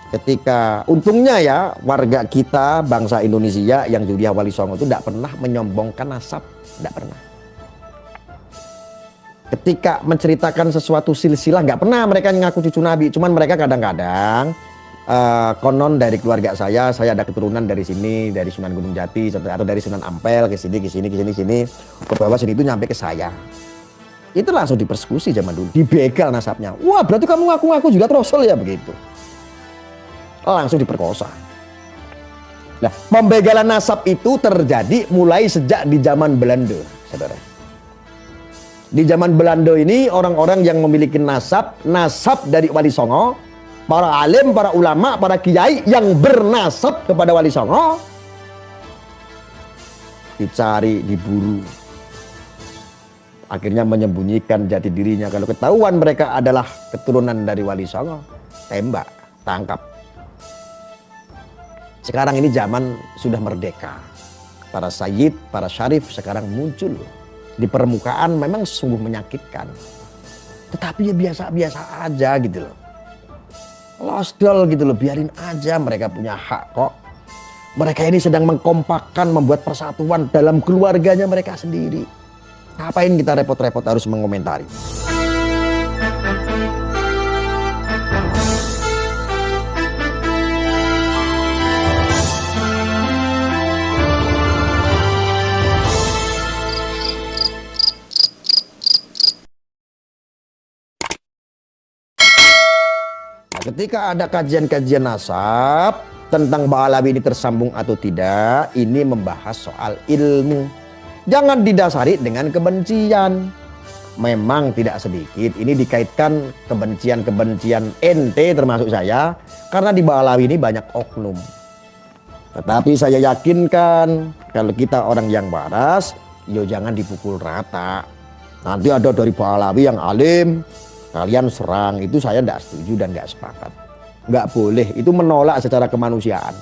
Ketika untungnya ya warga kita bangsa Indonesia yang Zuriah Wali Songo itu tidak pernah menyombongkan nasab, tidak pernah. Ketika menceritakan sesuatu silsilah nggak pernah mereka ngaku cucu Nabi, cuman mereka kadang-kadang konon dari keluarga saya ada keturunan dari sini, dari Sunan Gunung Jati atau dari Sunan Ampel ke sini, ke bawah sini itu nyampe ke saya. Itu langsung dipersekusi zaman dulu, dibegal nasabnya. Wah, berarti kamu ngaku-ngaku juga Rasul ya, begitu. Langsung diperkosa. Nah, pembegalan nasab itu terjadi mulai sejak di zaman Belanda, saudara. Di zaman Belanda ini orang-orang yang memiliki nasab dari Wali Songo, para alim, para ulama, para kiai yang bernasab kepada Wali Songo dicari, diburu. Akhirnya menyembunyikan jati dirinya. Kalau ketahuan mereka adalah keturunan dari Wali Songo, tembak, tangkap. Sekarang ini zaman sudah merdeka. Para sayyid, para syarif sekarang muncul di permukaan, memang sungguh menyakitkan. Tetapi ya biasa-biasa aja gitu loh. Losdol gitu loh, biarin aja, mereka punya hak kok. Mereka ini sedang mengkompakkan, membuat persatuan dalam keluarganya mereka sendiri. Ngapain kita repot-repot harus mengomentari? Ketika ada kajian-kajian nasab tentang Ba'alawi ini tersambung atau tidak, ini membahas soal ilmu. Jangan didasari dengan kebencian. Memang tidak sedikit ini dikaitkan kebencian-kebencian ente termasuk saya, karena di Ba'alawi ini banyak oknum. Tetapi saya yakinkan kalau kita orang yang waras, yo jangan dipukul rata. Nanti ada dari Ba'alawi yang alim, kalian serang, itu saya tidak setuju dan tidak sepakat. Nggak boleh, itu menolak secara kemanusiaan.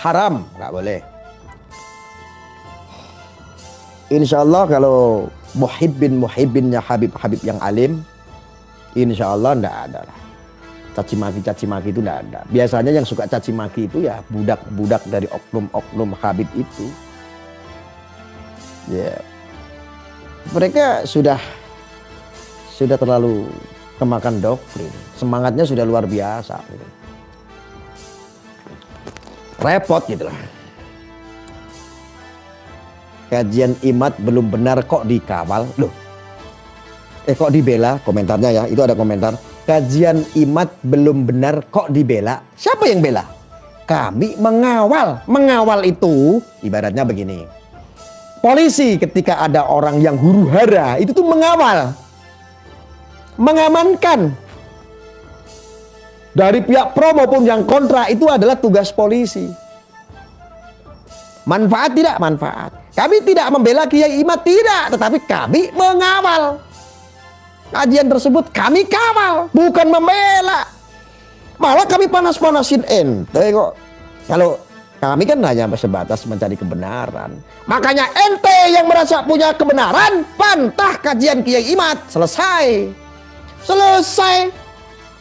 Haram, nggak boleh. Insya Allah kalau muhibbinnya Habib yang alim, insya Allah tidak ada lah. Caci maki itu tidak ada. Biasanya yang suka caci maki itu ya budak-budak dari oknum Habib itu. Ya, mereka sudah terlalu kemakan doktrin, semangatnya sudah luar biasa, repot gitu lah. Kajian imat belum benar kok dikawal, loh, kok dibela, komentarnya ya, itu ada komentar, kajian imat belum benar kok dibela. Siapa yang bela? Kami mengawal itu ibaratnya begini, polisi ketika ada orang yang huru hara itu tuh mengawal, mengamankan. Dari pihak pro maupun yang kontra itu adalah tugas polisi. Manfaat tidak? Manfaat. Kami tidak membela Kiai Imad, tidak, tetapi kami mengawal. Kajian tersebut kami kawal, bukan membela. Malah kami panas-panasin ente kok. Kalau kami kan hanya sebatas mencari kebenaran. Makanya ente yang merasa punya kebenaran, pantah kajian Kiai Imad, selesai.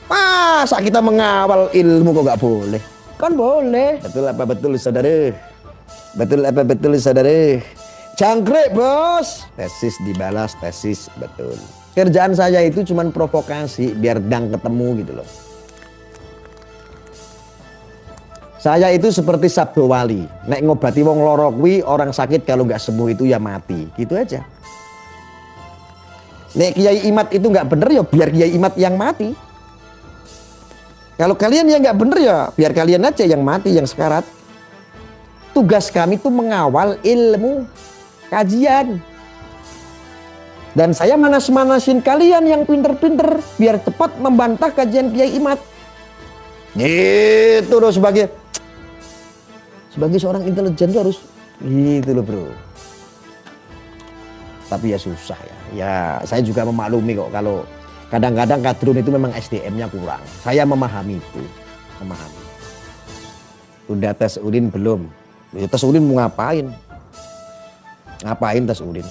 Masa kita mengawal ilmu kok nggak boleh? Kan boleh. Betul apa betul saudara? Betul apa betul saudara? Jangkrik bos. Tesis dibalas tesis, betul. Kerjaan saya itu cuman provokasi biar dang ketemu gitu loh. Saya itu seperti sabdo wali, nek ngobati wong loro kuwi, orang sakit kalau nggak sembuh itu ya mati, gitu aja. Nek Kiai Imad itu nggak bener ya biar Kiai Imad yang mati. Kalau kalian yang nggak bener ya biar kalian aja yang mati, yang sekarat. Tugas kami itu mengawal ilmu kajian. Dan saya manas-manasin kalian yang pinter-pinter biar tepat membantah kajian Kiai Imad. Gitu loh, sebagai seorang intelijen tuh harus gitu loh bro. Tapi ya susah ya. Ya saya juga memaklumi kok kalau kadang-kadang kadrun itu memang SDM-nya kurang. Saya memahami itu. Memahami. Udah tes urin belum? Ya, tes urin mau ngapain? Ngapain tes urin?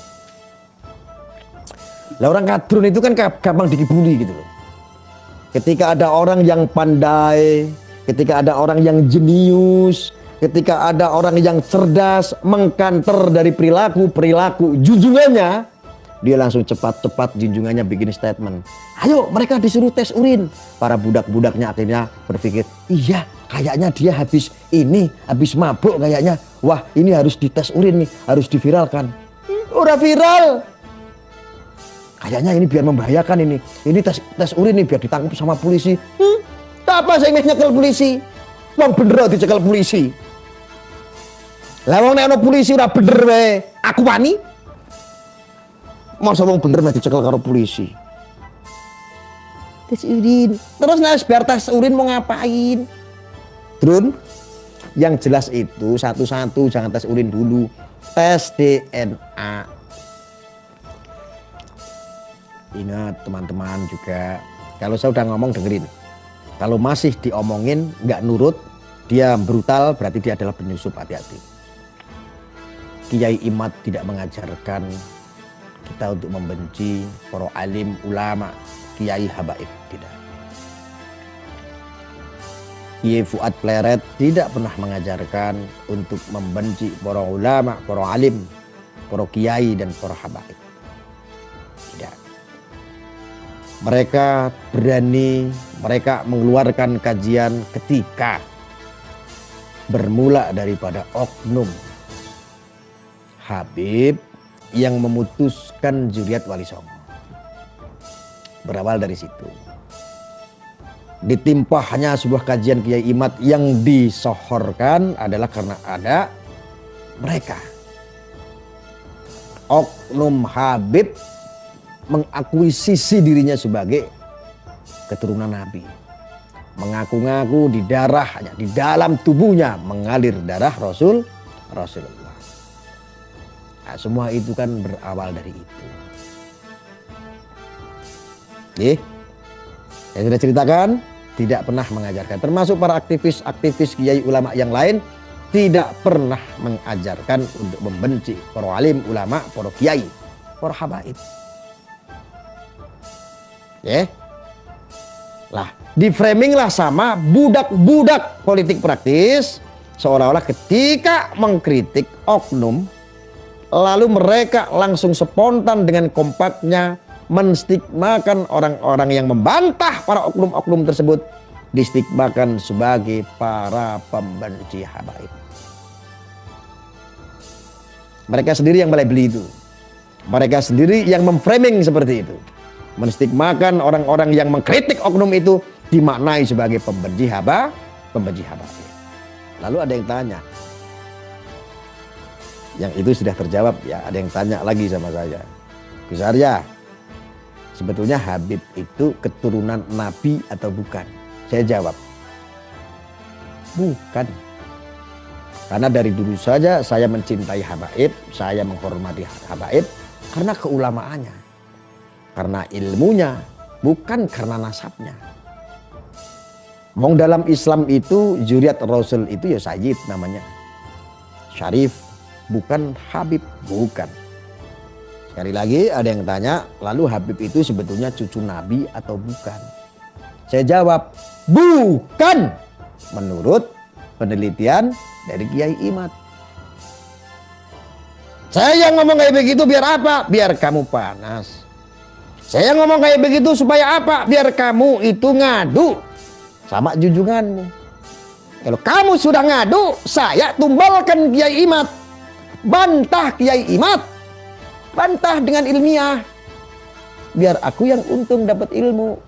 Lah orang kadrun itu kan gampang dikibuli gitu loh. Ketika ada orang yang pandai, ketika ada orang yang jenius, ketika ada orang yang cerdas, mengkanter dari perilaku junjungannya, dia langsung cepat-cepat junjungannya bikin statement. Ayo, mereka disuruh tes urin. Para budak-budaknya akhirnya berpikir, iya kayaknya dia habis mabuk kayaknya. Wah, ini harus dites urin nih, harus diviralkan. Udah viral. Kayaknya ini biar membahayakan ini. Ini tes urin nih biar ditangkap sama polisi. Apa saya nyekel polisi? Wong bener dicekel polisi. Lah wong nek ono polisi ora bener wae, aku wani. Masa wong bener meh dicekel karo polisi. Tes urin. Terus nek biar tes urin mau ngapain? Drun, yang jelas itu satu-satu jangan tes urin dulu. Tes DNA. Ingat teman-teman juga, kalau saya udah ngomong dengerin. Kalau masih diomongin nggak nurut, dia brutal, berarti dia adalah penyusup, hati-hati. Kiai Imad tidak mengajarkan kita untuk membenci para alim, ulama, kiai, habaib, tidak. Kiai Fuad Pleret tidak pernah mengajarkan untuk membenci para ulama, para alim, para kiai, dan para habaib. Tidak. Mereka berani, mereka mengeluarkan kajian ketika bermula daripada oknum Habib yang memutuskan Zuriat Wali Songo. Berawal dari situ. Ditimpa hanya sebuah kajian Kiai Imad yang disohorkan adalah karena ada mereka. Oknum Habib mengakuisisi dirinya sebagai keturunan Nabi. Mengaku-ngaku di darahnya, di dalam tubuhnya mengalir darah Rasulullah. Nah, semua itu kan berawal dari itu. Saya sudah ceritakan, tidak pernah mengajarkan. Termasuk para aktivis kiai ulama yang lain tidak pernah mengajarkan untuk membenci para alim, ulama, para kiai, para habaib. Lah, di framing lah sama budak-budak politik praktis, seolah-olah ketika mengkritik oknum, lalu mereka langsung spontan dengan kompaknya menstigmakan orang-orang yang membantah para oknum-oknum tersebut, distigmakan sebagai para pembenci habaib. Mereka sendiri yang mulai beli itu. Mereka sendiri yang memframing seperti itu. Menstigmakan orang-orang yang mengkritik oknum itu dimaknai sebagai pembenci habaib. Lalu ada yang tanya, yang itu sudah terjawab ya. Ada yang tanya lagi sama saya, Gus Arya, sebetulnya Habib itu keturunan Nabi atau bukan? Saya jawab, bukan. Karena dari dulu saja saya mencintai habaib, saya menghormati habaib karena keulamaannya, karena ilmunya, bukan karena nasabnya. Wong dalam Islam itu zuriat Rasul itu ya Sayyid namanya, Syarif, bukan Habib, bukan. Sekali lagi ada yang tanya, lalu Habib itu sebetulnya cucu Nabi atau bukan? Saya jawab, bukan, menurut penelitian dari Kiai Imad. Saya ngomong kayak begitu biar apa? Biar kamu panas. Saya ngomong kayak begitu supaya apa? Biar kamu itu ngadu sama junjunganmu. Kalau kamu sudah ngadu, saya tumbalkan Kiai Imad. Bantah Kiai Imad. Bantah dengan ilmiah. Biar aku yang untung dapat ilmu.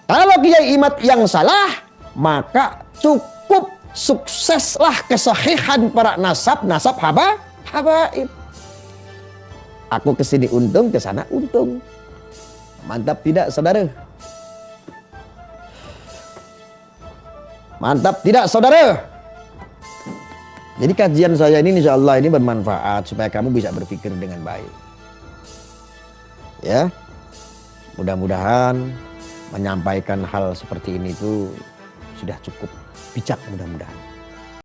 Kalau Kiai Imad yang salah, maka cukup sukseslah kesahihan para nasab habaib. Aku kesini untung, kesana untung. Mantap tidak saudara? Mantap tidak saudara? Jadi kajian saya ini insya Allah ini bermanfaat supaya kamu bisa berpikir dengan baik. Ya, mudah-mudahan menyampaikan hal seperti ini itu sudah cukup bijak mudah-mudahan.